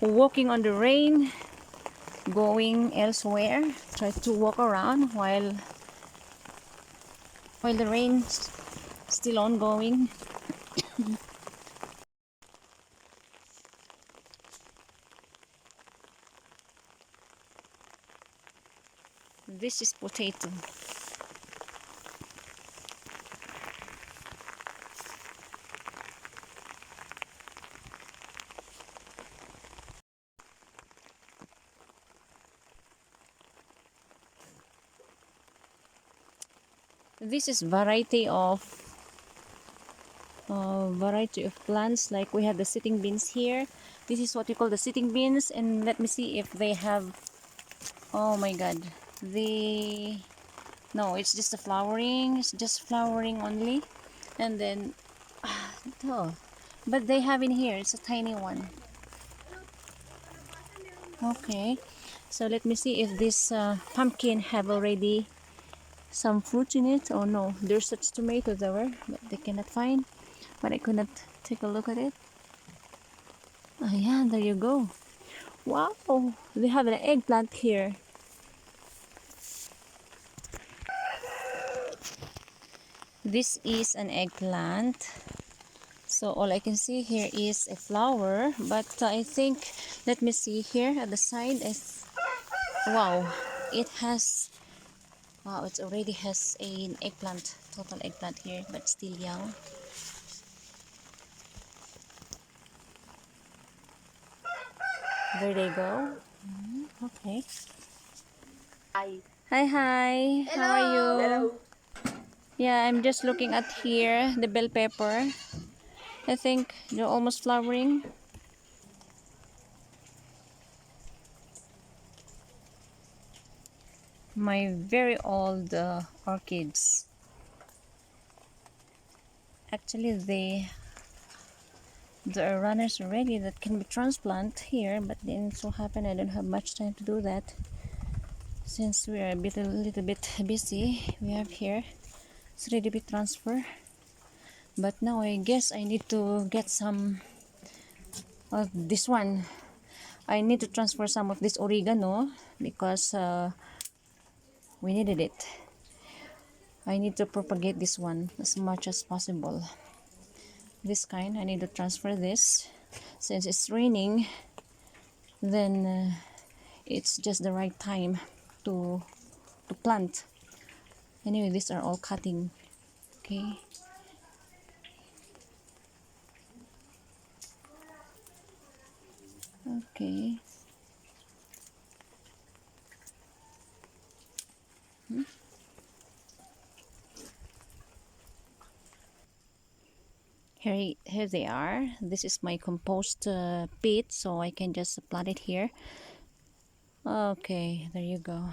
walking on the rain, going elsewhere. Try to walk around while the rain's still ongoing. This is potato. This is variety of plants. Like we have the sitting beans here. This is what we call the sitting beans, and let me see if they have. Oh my god, no, it's just a flowering. It's just flowering only, and then oh, but they have in here. It's a tiny one. Okay, so let me see if this pumpkin have already some fruit in it. Oh no, there's such tomatoes there, but they cannot find. But I could not take a look at it. Oh yeah, there you go. Wow, they have an eggplant here. This is an eggplant. So all I can see here is a flower, but I think, let me see here at the side. Wow, it has, wow, it already has an eggplant, total eggplant here, but still young. There they go. Okay. Hi. Hi, hi. Hello. How are you? Hello. Yeah, I'm just looking at here the bell pepper. I think they're almost flowering. My very old orchids. Actually, there are runners already that can be transplanted here, but then so happen I don't have much time to do that. Since we are a little bit busy, we have here it's ready to be transferred. But now I guess I need to get some of this one. I need to transfer some of this oregano because we needed it. I need to propagate this one as much as possible. This kind, I need to transfer this. Since it's raining, then it's just the right time to plant. Anyway, these are all cutting. Okay. Okay. Here they are. This is my compost pit, so I can just plant it here. Okay, there you go.